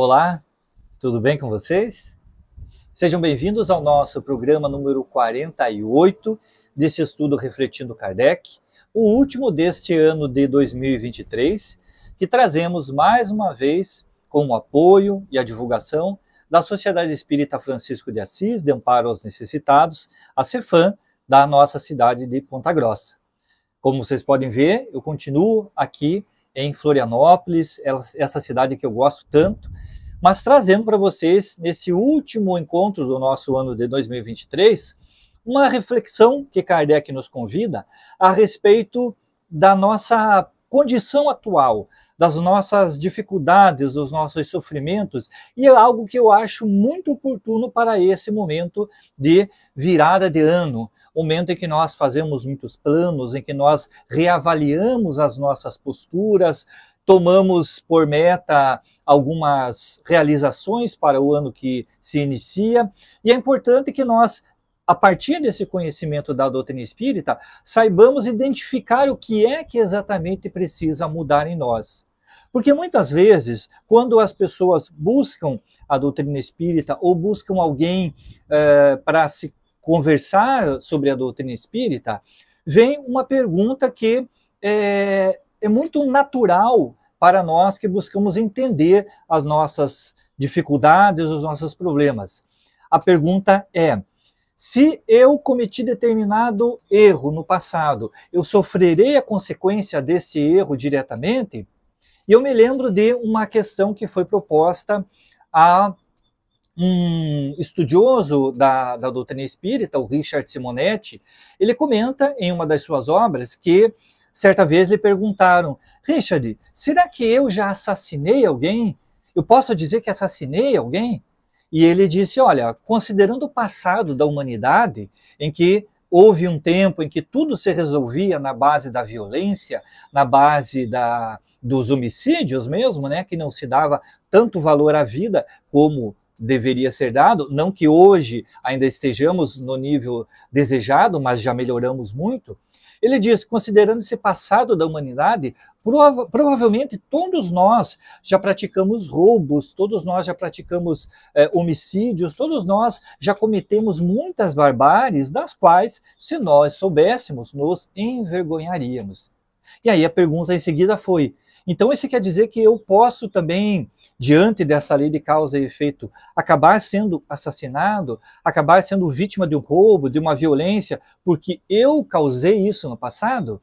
Olá, tudo bem com vocês? Sejam bem-vindos ao nosso programa número 48 desse estudo Refletindo Kardec, o último deste ano de 2023, que trazemos mais uma vez com o apoio e a divulgação da Sociedade Espírita Francisco de Assis, de Amparo aos Necessitados, a CEFAM, da nossa cidade de Ponta Grossa. Como vocês podem ver, eu continuo aqui em Florianópolis, essa cidade que eu gosto tanto, mas trazendo para vocês, nesse último encontro do nosso ano de 2023, uma reflexão que Kardec nos convida a respeito da nossa condição atual, das nossas dificuldades, dos nossos sofrimentos, e é algo que eu acho muito oportuno para esse momento de virada de ano, momento em que nós fazemos muitos planos, em que nós reavaliamos as nossas posturas, tomamos por meta algumas realizações para o ano que se inicia, e é importante que nós, a partir desse conhecimento da doutrina espírita, saibamos identificar o que é que exatamente precisa mudar em nós. Porque muitas vezes, quando as pessoas buscam a doutrina espírita ou buscam alguém para se conversar sobre a doutrina espírita, vem uma pergunta que é muito natural para nós que buscamos entender as nossas dificuldades, os nossos problemas. A pergunta é: se eu cometi determinado erro no passado, eu sofrerei a consequência desse erro diretamente? E eu me lembro de uma questão que foi proposta a um estudioso da doutrina espírita, o Richard Simonetti. Ele comenta em uma das suas obras que certa vez lhe perguntaram: Richard, será que eu já assassinei alguém? Eu posso dizer que assassinei alguém? E ele disse: olha, considerando o passado da humanidade, em que houve um tempo em que tudo se resolvia na base da violência, na base dos homicídios mesmo, né, que não se dava tanto valor à vida como deveria ser dado, não que hoje ainda estejamos no nível desejado, mas já melhoramos muito. Ele diz, considerando esse passado da humanidade, provavelmente todos nós já praticamos roubos, todos nós já praticamos homicídios, todos nós já cometemos muitas barbáries, das quais, se nós soubéssemos, nos envergonharíamos. E aí a pergunta em seguida foi: então isso quer dizer que eu posso também, diante dessa lei de causa e efeito, acabar sendo assassinado, acabar sendo vítima de um roubo, de uma violência, porque eu causei isso no passado?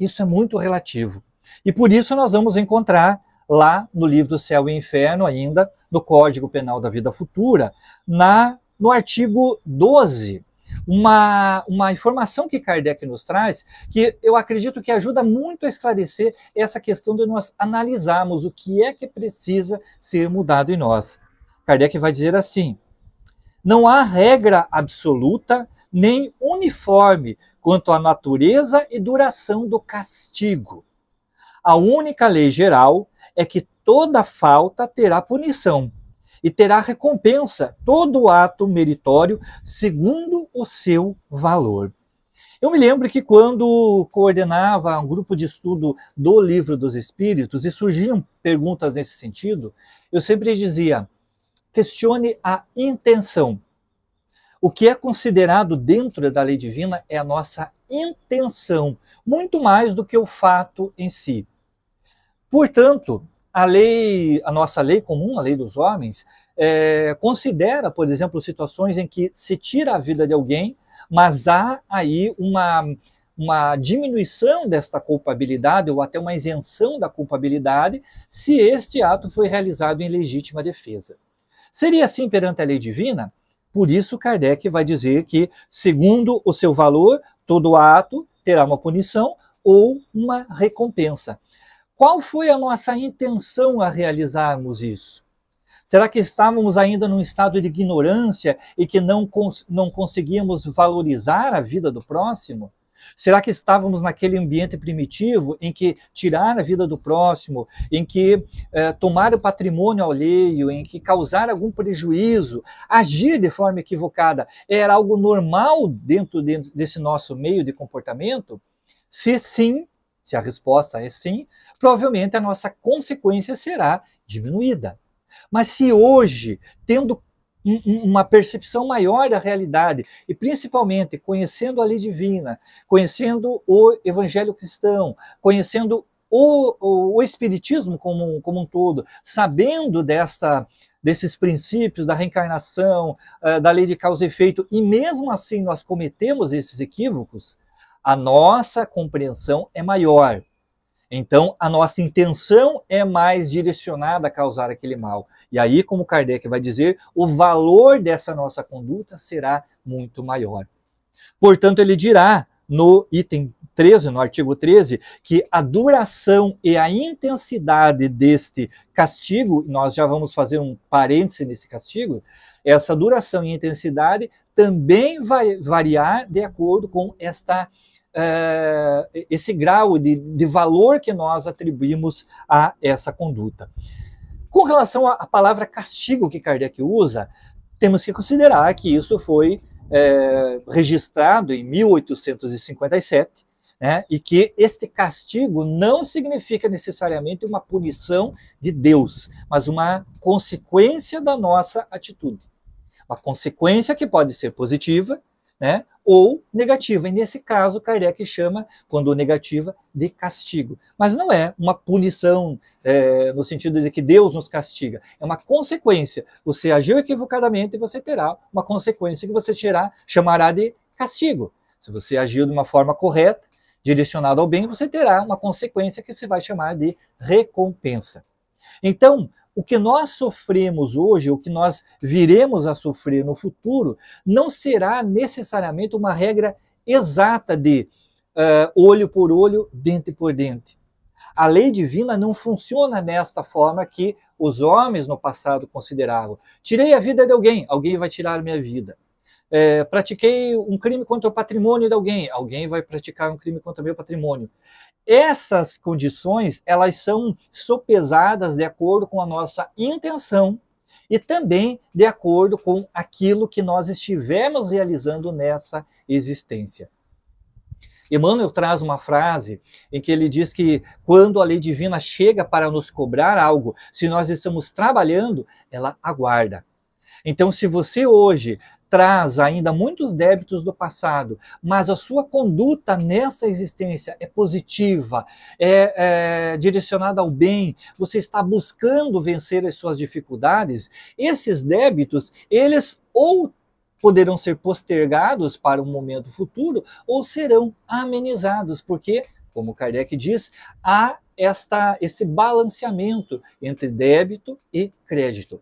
Isso é muito relativo. E por isso nós vamos encontrar lá no livro Céu e Inferno, ainda no Código Penal da Vida Futura, no artigo 12, uma informação que Kardec nos traz, que eu acredito que ajuda muito a esclarecer essa questão de nós analisarmos o que é que precisa ser mudado em nós. Kardec vai dizer assim: não há regra absoluta nem uniforme quanto à natureza e duração do castigo. A única lei geral é que toda falta terá punição e terá recompensa todo ato meritório segundo o seu valor. Eu me lembro que quando coordenava um grupo de estudo do Livro dos Espíritos e surgiam perguntas nesse sentido, eu sempre dizia: questione a intenção. O que é considerado dentro da lei divina é a nossa intenção, muito mais do que o fato em si. Portanto, a nossa lei comum, a lei dos homens, considera, por exemplo, situações em que se tira a vida de alguém, mas há aí uma diminuição desta culpabilidade ou até uma isenção da culpabilidade se este ato foi realizado em legítima defesa. Seria assim perante a lei divina? Por isso Kardec vai dizer que, segundo o seu valor, todo ato terá uma punição ou uma recompensa. Qual foi a nossa intenção a realizarmos isso? Será que estávamos ainda num estado de ignorância e que não conseguíamos valorizar a vida do próximo? Será que estávamos naquele ambiente primitivo em que tirar a vida do próximo, em que tomar o patrimônio alheio, em que causar algum prejuízo, agir de forma equivocada, era algo normal dentro desse nosso meio de comportamento? Se sim, se a resposta é sim, provavelmente a nossa consequência será diminuída. Mas se hoje, tendo uma percepção maior da realidade, e principalmente conhecendo a lei divina, conhecendo o evangelho cristão, conhecendo o Espiritismo como um todo, sabendo desses princípios da reencarnação, da lei de causa e efeito, e mesmo assim nós cometemos esses equívocos, a nossa compreensão é maior. Então, a nossa intenção é mais direcionada a causar aquele mal. E aí, como Kardec vai dizer, o valor dessa nossa conduta será muito maior. Portanto, ele dirá no item 13, no artigo 13, que a duração e a intensidade deste castigo, nós já vamos fazer um parêntese nesse castigo, essa duração e intensidade também vai variar de acordo com esse grau de valor que nós atribuímos a essa conduta. Com relação à palavra castigo que Kardec usa, temos que considerar que isso foi registrado em 1857, né, e que este castigo não significa necessariamente uma punição de Deus, mas uma consequência da nossa atitude. Uma consequência que pode ser positiva, né, ou negativa. E nesse caso, Kardec chama, quando negativa, de castigo. Mas não é uma punição no sentido de que Deus nos castiga. É uma consequência. Você agiu equivocadamente e você terá uma consequência que você chamará de castigo. Se você agiu de uma forma correta, direcionada ao bem, você terá uma consequência que você vai chamar de recompensa. Então, o que nós sofremos hoje, o que nós viremos a sofrer no futuro, não será necessariamente uma regra exata de olho por olho, dente por dente. A lei divina não funciona desta forma que os homens no passado consideravam. Tirei a vida de alguém, alguém vai tirar a minha vida. Pratiquei um crime contra o patrimônio de alguém, alguém vai praticar um crime contra o meu patrimônio. Essas condições, elas são sopesadas de acordo com a nossa intenção e também de acordo com aquilo que nós estivemos realizando nessa existência. Emmanuel traz uma frase em que ele diz que quando a lei divina chega para nos cobrar algo, se nós estamos trabalhando, ela aguarda. Então, se você hoje traz ainda muitos débitos do passado, mas a sua conduta nessa existência é positiva, é direcionada ao bem, você está buscando vencer as suas dificuldades, esses débitos, eles ou poderão ser postergados para um momento futuro, ou serão amenizados, porque, como Kardec diz, há esse balanceamento entre débito e crédito.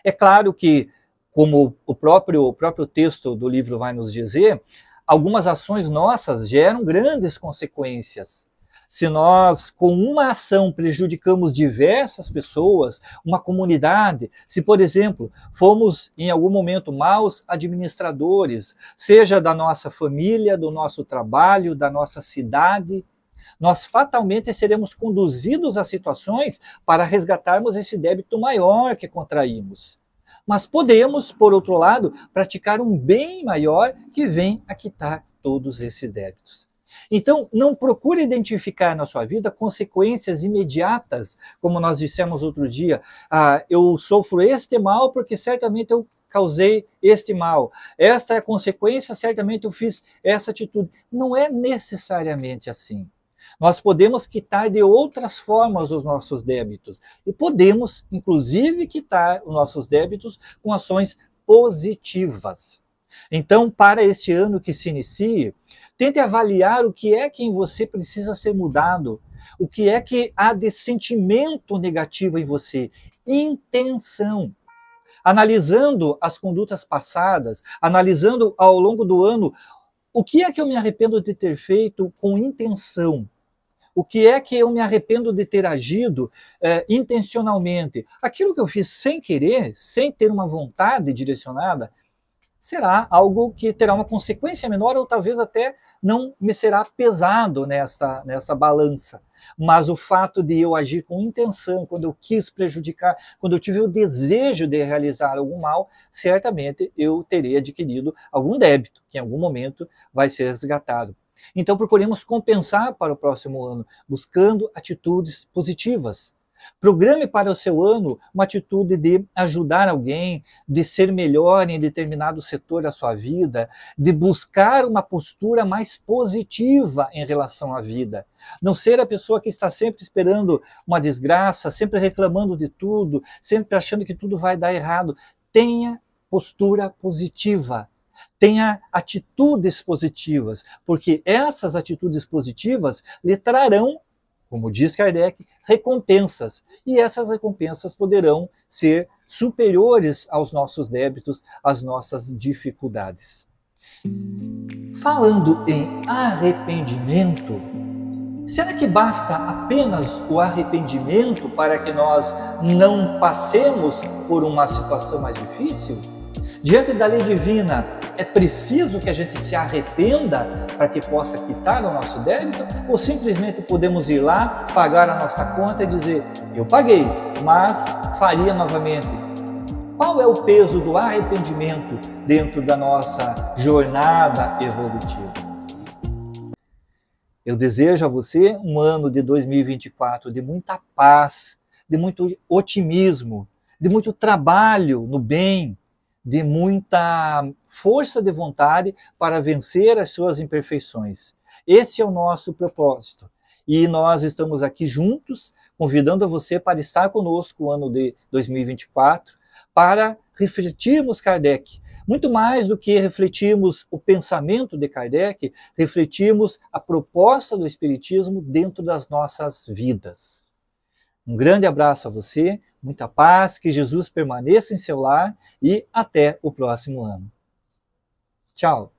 É claro que, como o próprio texto do livro vai nos dizer, algumas ações nossas geram grandes consequências. Se nós, com uma ação, prejudicamos diversas pessoas, uma comunidade, se, por exemplo, fomos em algum momento maus administradores, seja da nossa família, do nosso trabalho, da nossa cidade, nós fatalmente seremos conduzidos a situações para resgatarmos esse débito maior que contraímos. Mas podemos, por outro lado, praticar um bem maior que vem a quitar todos esses débitos. Então, não procure identificar na sua vida consequências imediatas, como nós dissemos outro dia, eu sofro este mal porque certamente eu causei este mal. Esta é a consequência, certamente eu fiz essa atitude. Não é necessariamente assim. Nós podemos quitar de outras formas os nossos débitos. E podemos, inclusive, quitar os nossos débitos com ações positivas. Então, para este ano que se inicie, tente avaliar o que é que em você precisa ser mudado, o que é que há de sentimento negativo em você, intenção. Analisando as condutas passadas, analisando ao longo do ano, o que é que eu me arrependo de ter feito com intenção? O que é que eu me arrependo de ter agido intencionalmente? Aquilo que eu fiz sem querer, sem ter uma vontade direcionada, será algo que terá uma consequência menor ou talvez até não me será pesado nessa balança. Mas o fato de eu agir com intenção, quando eu quis prejudicar, quando eu tive o desejo de realizar algum mal, certamente eu terei adquirido algum débito, que em algum momento vai ser resgatado. Então procuremos compensar para o próximo ano, buscando atitudes positivas. Programe para o seu ano uma atitude de ajudar alguém, de ser melhor em determinado setor da sua vida, de buscar uma postura mais positiva em relação à vida. Não ser a pessoa que está sempre esperando uma desgraça, sempre reclamando de tudo, sempre achando que tudo vai dar errado. Tenha postura positiva. Tenha atitudes positivas, porque essas atitudes positivas lhe trarão, como diz Kardec, recompensas. E essas recompensas poderão ser superiores aos nossos débitos, às nossas dificuldades. Falando em arrependimento, será que basta apenas o arrependimento para que nós não passemos por uma situação mais difícil? Diante da lei divina, é preciso que a gente se arrependa para que possa quitar o nosso débito? Ou simplesmente podemos ir lá, pagar a nossa conta e dizer, eu paguei, mas faria novamente? Qual é o peso do arrependimento dentro da nossa jornada evolutiva? Eu desejo a você um ano de 2024 de muita paz, de muito otimismo, de muito trabalho no bem, de muita força de vontade para vencer as suas imperfeições. Esse é o nosso propósito. E nós estamos aqui juntos, convidando você para estar conosco no ano de 2024, para refletirmos Kardec. Muito mais do que refletirmos o pensamento de Kardec, refletirmos a proposta do Espiritismo dentro das nossas vidas. Um grande abraço a você, muita paz, que Jesus permaneça em seu lar e até o próximo ano. Tchau!